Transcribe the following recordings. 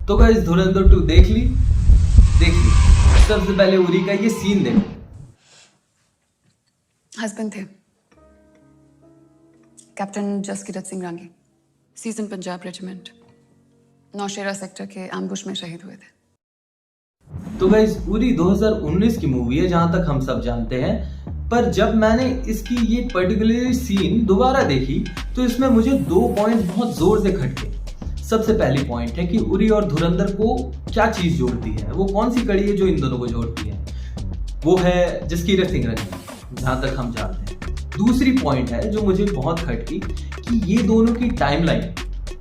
तो गाइस धुरंधर 2 देख ली। सबसे पहले उरी का ये सीन देखो। हस्बैंड थे कैप्टन जसकीरत सिंह रांगी, सीजन पंजाब रेजिमेंट, नौशेरा सेक्टर के एम्बुश में शहीद हुए थे। तो गाइस उरी 2019 की मूवी है जहां तक हम सब जानते हैं, पर जब मैंने इसकी ये पर्टिकुलर सीन दोबारा देखी तो इसमें मुझे 2 पॉइंट बहुत जोर से खटके। सबसे पहली पॉइंट है कि उरी और धुरंधर को क्या चीज जोड़ती है, वो कौन सी कड़ी है जो इन दोनों को जोड़ती है, वो है जसकीरत सिंह रांगी, जहां तक हम जानते हैं। दूसरी पॉइंट है जो मुझे बहुत खटकी कि ये दोनों की टाइमलाइन,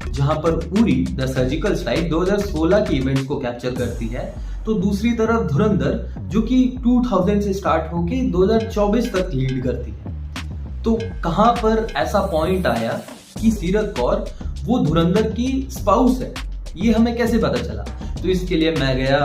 जहां पर उरी द सर्जिकल स्ट्राइक 2016 की इवेंट्स को कैप्चर करती है, तो दूसरी तरफ धुरंधर जो कि 2000 से स्टार्ट होके 2024 तक लीड करती है। तो कहां पर ऐसा पॉइंट आया कि सीरत कौर वो धुरंधर की स्पाउस है, ये हमें कैसे पता चला? तो इसके लिए मैं गया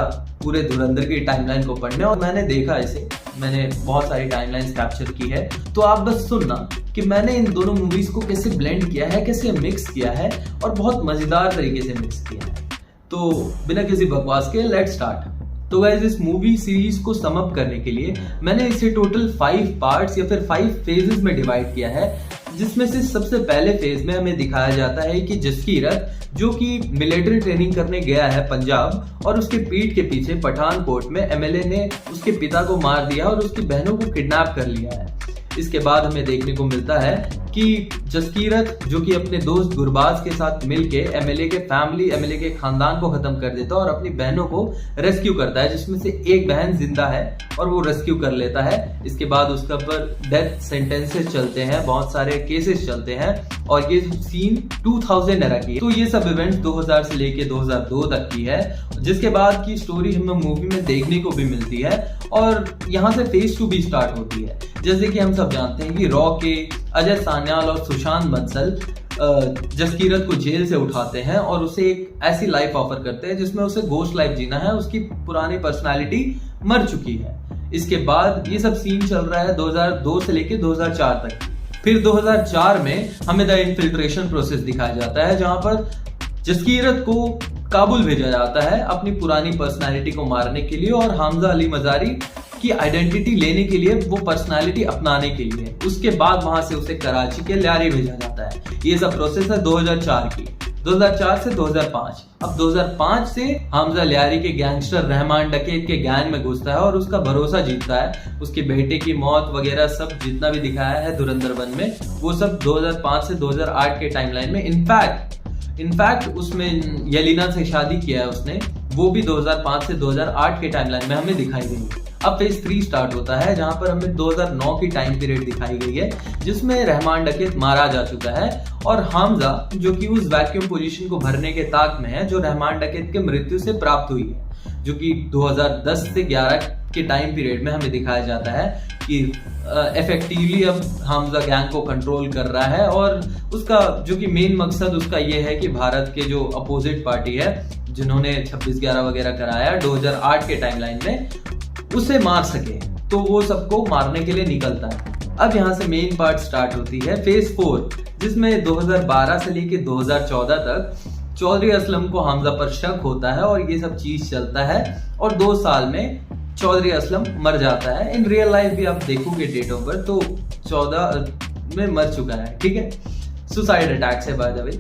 पूरे धुरंधर की टाइमलाइन को पढ़ने और मैंने देखा इसे। मैंने बहुत सारी टाइमलाइंस कैप्चर की है, तो आप बस सुनना कि मैंने इन दोनों मूवीज को कैसे ब्लेंड किया है, कैसे मिक्स किया है और बहुत मजेदार तरीके से मिक्स किया है। तो बिना किसी बकवास के लेट्स स्टार्ट। तो गाइस इस मूवी सीरीज को सम अप करने के लिए मैंने इसे टोटल 5 पार्ट्स या फिर 5 फेजेस में डिवाइड किया है, जिसमें से सबसे पहले फेज में हमें दिखाया जाता है कि जसकीरत जो कि मिलिट्री ट्रेनिंग करने गया है पंजाब, और उसके पीठ के पीछे पठानकोट में एमएलए ने उसके पिता को मार दिया और उसकी बहनों को किडनैप कर लिया है। इसके बाद हमें देखने को मिलता है कि जसकीरत जो कि अपने दोस्त गुरबाज के साथ मिलके एमएलए के खानदान को खत्म कर देता है और अपनी बहनों को रेस्क्यू करता है, जिसमें से एक बहन जिंदा है और वो रेस्क्यू कर लेता है। इसके बाद उसका पर डेथ सेंटेंसेस चलते हैं, बहुत सारे केसेस चलते हैं और ये सीन 2000 एरा की है। तो ये सब इवेंट्स 2000 से लेके 2002 तक की है, जिसके बाद की स्टोरी हमें मूवी में देखने को भी मिलती है और यहाँ से फेज 2 भी स्टार्ट होती है। जैसे कि हम सब जानते हैं कि रॉ के अजय सान्याल और सुशांत बंसल जसकीरत को जेल से उठाते हैं और उसे एक ऐसी लाइफ ऑफर करते हैं जिसमें उसे गोस्ट लाइफ जीना है, उसकी पुरानी पर्सनालिटी मर चुकी है। इसके बाद ये सब सीन चल रहा है 2002 से लेके 2004 तक। फिर 2004 में हमें द इन्फिल्ट्रेशन प्रोसेस दिखाया जाता है, जहां पर जसकीरत को काबुल भेजा जाता है अपनी पुरानी पर्सनालिटी को मारने के लिए और हमजा अली मजारी की आइडेंटिटी लेने के लिए, वो पर्सनालिटी अपनाने के लिए। उसके बाद वहां से उसे कराची के ल्यारी भेजा जाता है। ये सब प्रोसेस है 2004 की। 2004 से 2005। अब 2005 से हमजा ल्यारी के गैंगस्टर रहमान डकैत के गैंग में घुसता है और उसका भरोसा जीतता है। उसके बेटे की मौत वगैरह सब जितना भी दिखाया है धुरंधर 1 में, वो सब 2005 से 2008 के टाइमलाइन में। इनफैक्ट उसमें येलिना से शादी किया है उसने, वो भी 2005 से 2008 के टाइमलाइन में हमें दिखाई गई है। अब फेज 3 स्टार्ट होता है, जहां पर हमें 2009 की टाइम पीरियड दिखाई गई है, जिसमें रहमान डकैत मारा जा चुका है और हमजा जो कि उस वैक्यूम पोजीशन को भरने के ताक में है जो रहमान डकैत के मृत्यु से प्राप्त हुई है, जो कि 2010 से 11 के टाइम पीरियड में हमें दिखाया जाता है कि इफेक्टिवली अब हमजा गैंग को कंट्रोल कर रहा है और उसका जो कि मेन मकसद उसका ये है कि भारत के जो अपोजिट पार्टी है जिन्होंने 26/11 वगैरह कराया 2008 के टाइमलाइन में, उसे मार सके। तो वो सबको मारने के लिए निकलता है। अब यहाँ से मेन पार्ट स्टार्ट होती है फेज 4, जिसमें 2012 से लेके 2014 तक चौधरी असलम को हमजा पर शक होता है और ये सब चीज चलता है और 2 साल में चौधरी असलम मर जाता है। इन रियल लाइफ भी आप देखोगे डेट ऑफ बर्थ तो 14 में मर चुका है, ठीक है, सुसाइड अटैक से बाय द वे।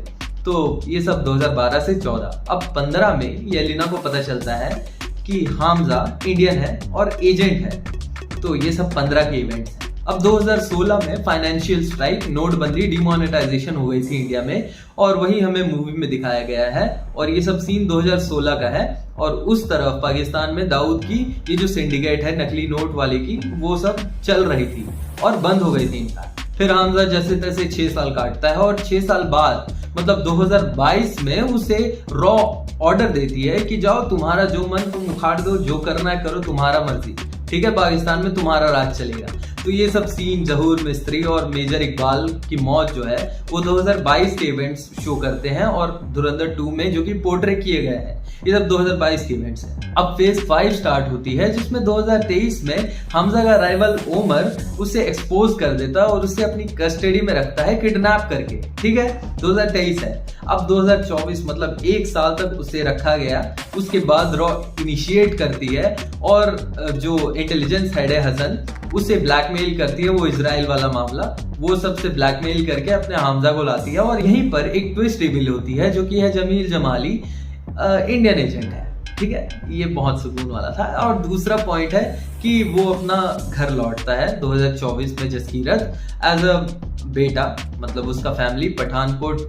तो ये सब 2012 से 14। अब 15 में येलिना को पता चलता है कि हमजा इंडियन है और एजेंट है। तो ये सब 15 के इवेंट्स हैं। अब 2016 में फाइनेंशियल स्ट्राइक, नोटबंदी, डिमोनेटाइजेशन हो गई थी इंडिया में और वही हमें मूवी में दिखाया गया है और ये सब सीन 2016 का है। और उस तरफ पाकिस्तान में दाऊद की ये जो सिंडिकेट है नकली नोट वाले की, वो सब चल रही थी और बंद हो गई थी इनफैक्ट। फिर हमजा जैसे तैसे 6 साल काटता है और 6 साल बाद मतलब 2022 में उसे रॉ ऑर्डर देती है कि जाओ तुम्हारा जो मन तुम उखाड़ दो, जो करना है करो, तुम्हारा मर्जी, ठीक है, पाकिस्तान में तुम्हारा राज चलेगा। तो ये सब सीन जहूर मिस्त्री और मेजर इकबाल की मौत जो है वो 2022 के इवेंट्स शो करते हैं और धुरंधर 2 में जो कि पोर्ट्रे किए गए हैं। ये सब 2022 के इवेंट्स हैं। अब फेज 5 स्टार्ट होती है, जिसमें 2023 में हमजा का राइवल ओमर उसे एक्सपोज कर देता है और उसे अपनी कस्टडी में रखता है किडनैप करके। ठीक है, 2023 है। अब 2024 मतलब 1 साल तक उसे रखा गया। उसके बाद रॉ इनिशिएट करती है और जो इंटेलिजेंस हेड है हसन, उसे ब्लैकमेल करती है। वो इजराइल वाला मामला, वो सबसे ब्लैकमेल करके अपने हमजा को लाती है। और यहीं पर एक ट्विस्ट रिवील होती है, जो कि है जमील जमाली इंडियन एजेंट है। ठीक है, ये बहुत सुकून वाला था। और दूसरा पॉइंट है कि वो अपना घर लौटता है 2024 में जसकीरत एज अ बेटा, मतलब उसका फैमिली पठानकोट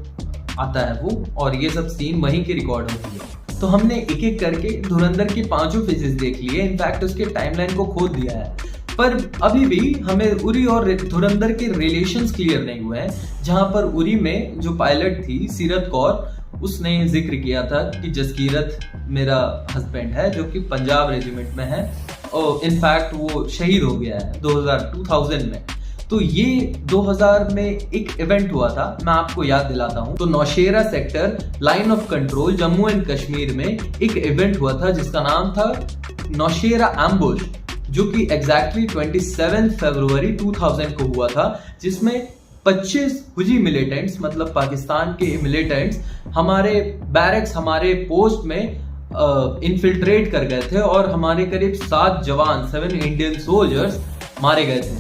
आता है वो, और ये सब सीन वहीं की रिकॉर्ड होती है। तो हमने एक एक करके धुरंधर की 5 फेजेस देख लिए, इनफैक्ट उसके टाइमलाइन को खोद दिया है, पर अभी भी हमें उरी और धुरंधर के रिलेशंस क्लियर नहीं हुए हैं। जहां पर उरी में जो पायलट थी सीरत कौर, उसने जिक्र किया था कि जसकीरत मेरा हस्बैंड है, जो कि पंजाब रेजिमेंट में है और इनफैक्ट वो शहीद हो गया है 2000 में। तो ये 2000 में एक इवेंट हुआ था, मैं आपको याद दिलाता हूं। तो Naushera sector line of control Jammu and Kashmir में एक इवेंट हुआ था जिसका नाम था नौशेरा एम्बुश, जो कि एग्जैक्टली 27 फरवरी 2000 को हुआ था, जिसमें 25 हुजी मिलिटेंट्स, मतलब पाकिस्तान के मिलिटेंट्स हमारे बैरक्स, हमारे पोस्ट में इन्फिल्ट्रेट कर गए थे और हमारे करीब 7 जवान, 7 इंडियन सोल्जर्स मारे गए थे,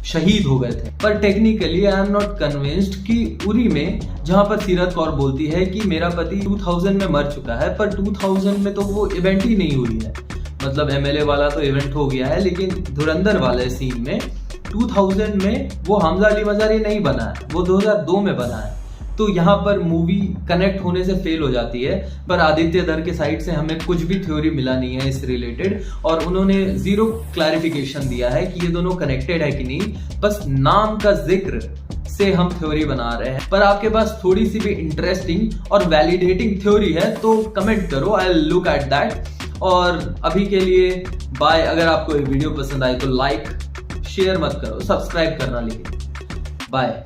शहीद हो गए थे। पर technically I am not convinced कि उरी में, जहां पर सीरत कौर बोलती है कि मेरा पति 2000 में मर चुका है, पर 2000 में तो वो इवेंट ही नहीं हुई है। मतलब एमएलए वाला तो इवेंट हो गया है, लेकिन धुरंधर वाले सीन में 2000 में वो हमजा अली मजारी नहीं बना है, वो 2002 में बना है। तो यहाँ पर मूवी कनेक्ट होने से फेल हो जाती है। पर आदित्य धर के साइड से हमें कुछ भी थ्योरी मिला नहीं है इस रिलेटेड, और उन्होंने 0 क्लैरिफिकेशन दिया है कि ये दोनों कनेक्टेड है कि नहीं, बस नाम का जिक्र से हम थ्योरी बना रहे हैं। पर आपके पास थोड़ी सी भी इंटरेस्टिंग और वैलिडेटिंग थ्योरी है तो कमेंट करो, I will look at that. और अभी के लिए बाय। अगर आपको ये वीडियो पसंद आए तो लाइक शेयर मत करो, सब्सक्राइब करना, लेकिन बाय।